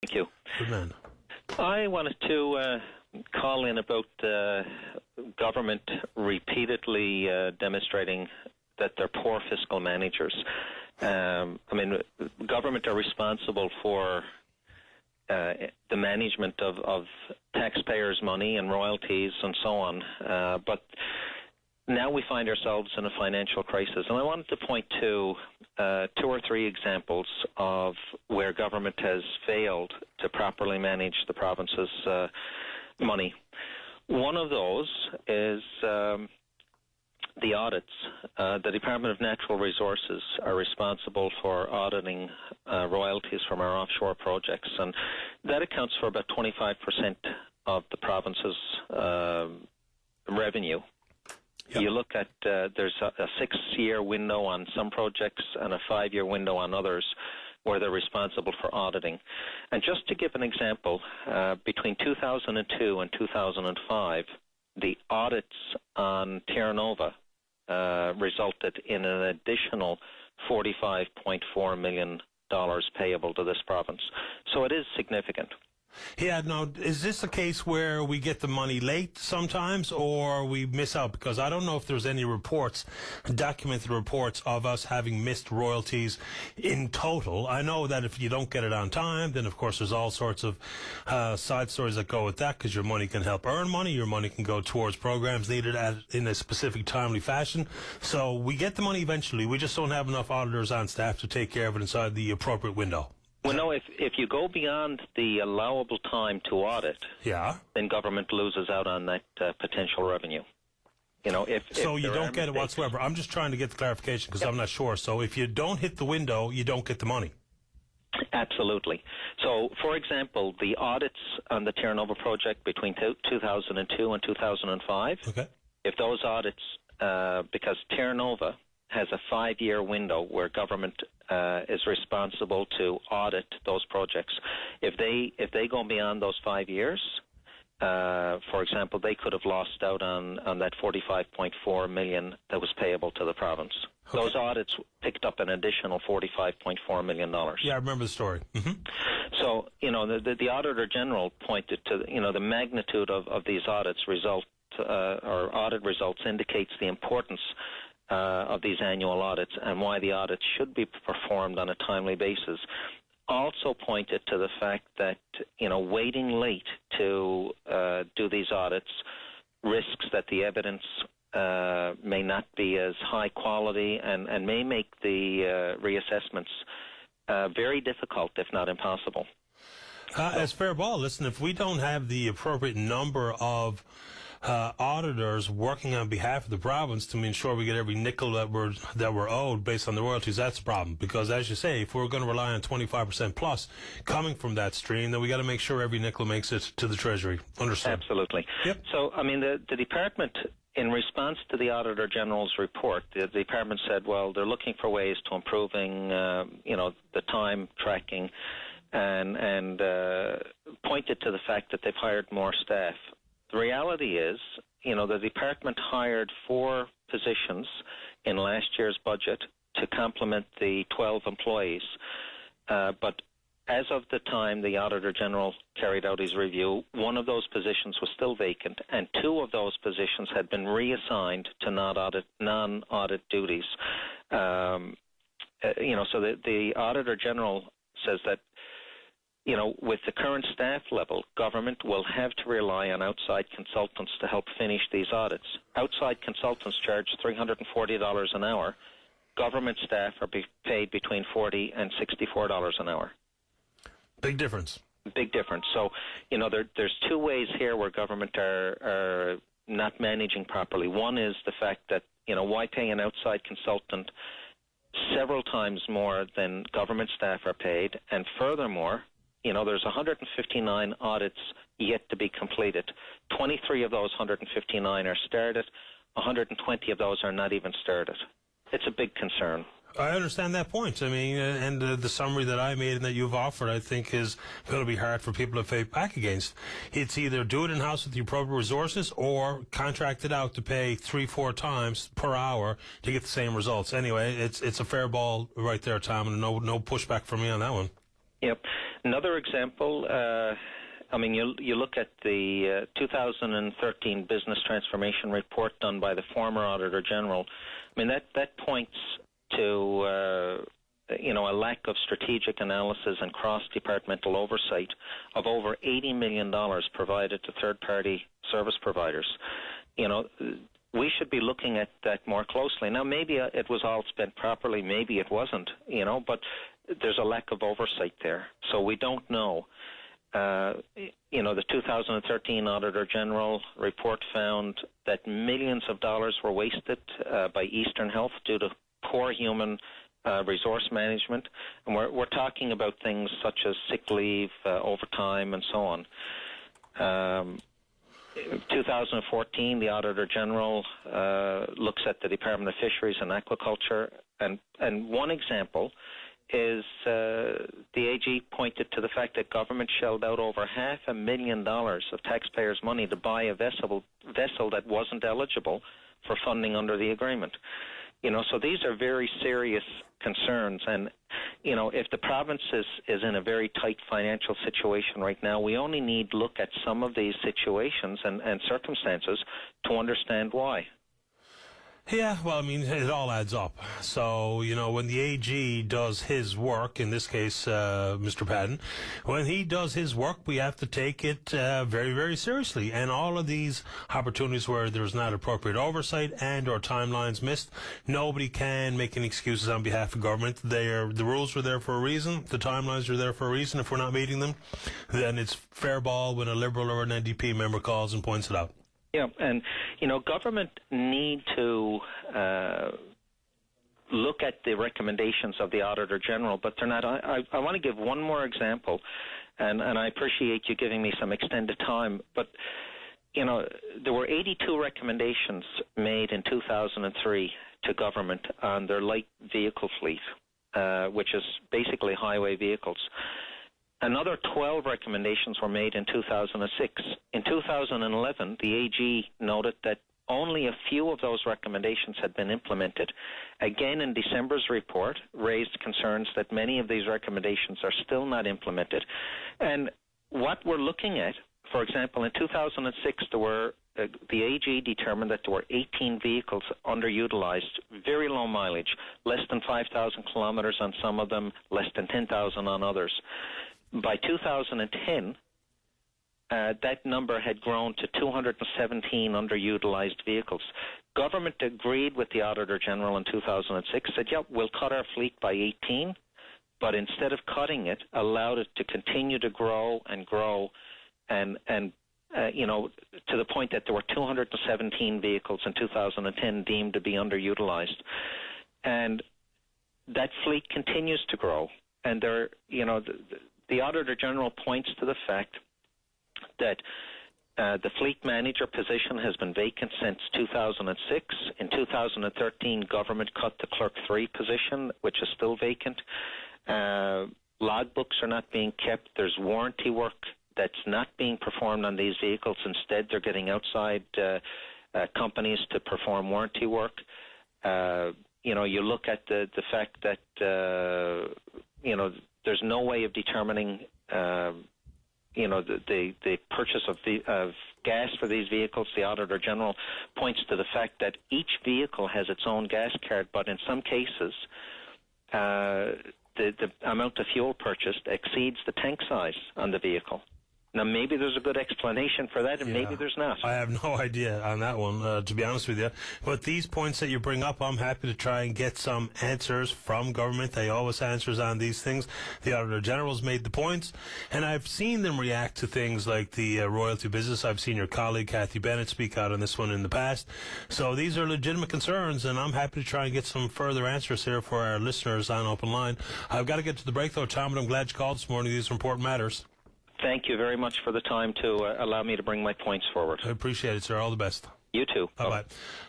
Thank you. Good man. I wanted to call in about government repeatedly demonstrating that they're poor fiscal managers. Government are responsible for the management of taxpayers' money and royalties and so on. But now we find ourselves in a financial crisis, and I wanted to point to 2 or 3 examples of where government has failed to properly manage the province's money. One of those is the audits. The Department of Natural Resources are responsible for auditing royalties from our offshore projects, and that accounts for about 25% of the province's revenue. Yep. You look at, there's a 6-year window on some projects and a 5-year window on others where they're responsible for auditing. And just to give an example, between 2002 and 2005, the audits on Terra Nova resulted in an additional $45.4 million payable to this province. So it is significant. Yeah, now, is this a case where we get the money late sometimes or we miss out? Because I don't know if there's any reports, documented reports of us having missed royalties in total. I know that if you don't get it on time, then of course there's all sorts of side stories that go with that, because your money can help earn money, your money can go towards programs needed in a specific timely fashion. So we get the money eventually, we just don't have enough auditors on staff to take care of it inside the appropriate window. Well, no, if you go beyond the allowable time to audit, then government loses out on that potential revenue. So you don't get it whatsoever. I'm just trying to get the clarification because I'm not sure. So if you don't hit the window, you don't get the money. Absolutely. So, for example, the audits on the Terra Nova project between 2002 and 2005, if those audits, because Terra Nova has a 5-year window where government is responsible to audit those projects. If they go beyond those 5 years, for example, they could have lost out on that $45.4 million that was payable to the province. Okay. Those audits picked up an additional $45.4 million. Yeah, I remember the story. Mm-hmm. So, the Auditor General pointed to, the magnitude of these audits or audit results indicates the importance of these annual audits and why the audits should be performed on a timely basis. Also pointed to the fact that, waiting late to do these audits risks that the evidence may not be as high quality and may make the reassessments very difficult, if not impossible. As fair ball, listen, if we don't have the appropriate number of auditors working on behalf of the province to ensure we get every nickel that we're owed based on the royalties, that's a problem. Because as you say, if we're going to rely on 25% plus coming from that stream, then we got to make sure every nickel makes it to the Treasury. Understood? Absolutely. Yep. So, the department, in response to the Auditor General's report, the department said, well, they're looking for ways to improving, the time tracking, and pointed to the fact that they've hired more staff. The reality is, the department hired 4 positions in last year's budget to complement the 12 employees. But as of the time the Auditor General carried out his review, 1 of those positions was still vacant, and 2 of those positions had been reassigned to non-audit duties. So the Auditor General says that, with the current staff level, government will have to rely on outside consultants to help finish these audits. Outside consultants charge $340 an hour. Government staff are paid between $40 and $64 an hour. Big difference. Big difference. So, there's 2 ways here where government are not managing properly. One is the fact that, why pay an outside consultant several times more than government staff are paid, and furthermore, there's 159 audits yet to be completed. 23 of those 159 are started. 120 of those are not even started. It's a big concern. I understand that point. And the summary that I made and that you've offered, I think, is going to be hard for people to fight back against. It's either do it in-house with the appropriate resources or contract it out to pay 3-4 times per hour to get the same results. Anyway, it's a fair ball right there, Tom, and no pushback from me on that one. Yep. Another example, I mean, you look at the 2013 Business Transformation Report done by the former Auditor General. I mean, that points to a lack of strategic analysis and cross-departmental oversight of over $80 million provided to third-party service providers. We should be looking at that more closely. Now, maybe it was all spent properly, maybe it wasn't, but there's a lack of oversight there. So we don't know. The 2013 Auditor General report found that millions of dollars were wasted by Eastern Health due to poor human resource management, and we're talking about things such as sick leave, overtime, and so on. 2014, the Auditor General looks at the Department of Fisheries and Aquaculture, and one example is the AG pointed to the fact that government shelled out over $500,000 of taxpayers' money to buy a vessel that wasn't eligible for funding under the agreement. So these are very serious concerns, and if the province is in a very tight financial situation right now, we only need to look at some of these situations and circumstances to understand why. Yeah, well, I mean, it all adds up. So, when the AG does his work, in this case, Mr. Patton, when he does his work, we have to take it very, very seriously. And all of these opportunities where there's not appropriate oversight and or timelines missed, nobody can make any excuses on behalf of government. The rules are there for a reason. The timelines are there for a reason. If we're not meeting them, then it's fair ball when a Liberal or an NDP member calls and points it out. Yeah, and, government need to look at the recommendations of the Auditor General, but they're not. I want to give one more example, and I appreciate you giving me some extended time, but, there were 82 recommendations made in 2003 to government on their light vehicle fleet, which is basically highway vehicles. Another 12 recommendations were made in 2006. In 2011, the AG noted that only a few of those recommendations had been implemented. Again, in December's report, raised concerns that many of these recommendations are still not implemented. And what we're looking at, for example, in 2006, the AG determined that there were 18 vehicles underutilized, very low mileage, less than 5,000 kilometers on some of them, less than 10,000 on others. By 2010, that number had grown to 217 underutilized vehicles. Government agreed with the Auditor General in 2006, said, yeah, we'll cut our fleet by 18, but instead of cutting it, allowed it to continue to grow and grow, and to the point that there were 217 vehicles in 2010 deemed to be underutilized. And that fleet continues to grow. And the Auditor General points to the fact that the fleet manager position has been vacant since 2006. In 2013, government cut the Clerk 3 position, which is still vacant. Logbooks are not being kept. There's warranty work that's not being performed on these vehicles. Instead, they're getting outside companies to perform warranty work. You look at the fact that, there's no way of determining, the purchase of gas for these vehicles. The Auditor General points to the fact that each vehicle has its own gas card, but in some cases, the amount of fuel purchased exceeds the tank size on the vehicle. Now, maybe there's a good explanation for that, and maybe there's not. I have no idea on that one, to be honest with you. But these points that you bring up, I'm happy to try and get some answers from government. They always answers on these things. The Auditor General's made the points, and I've seen them react to things like the royalty business. I've seen your colleague, Kathy Bennett, speak out on this one in the past. So these are legitimate concerns, and I'm happy to try and get some further answers here for our listeners on Open Line. I've got to get to the break, though, Tom, but I'm glad you called this morning. These are important matters. Thank you very much for the time to allow me to bring my points forward. I appreciate it, sir. All the best. You too. Bye-bye.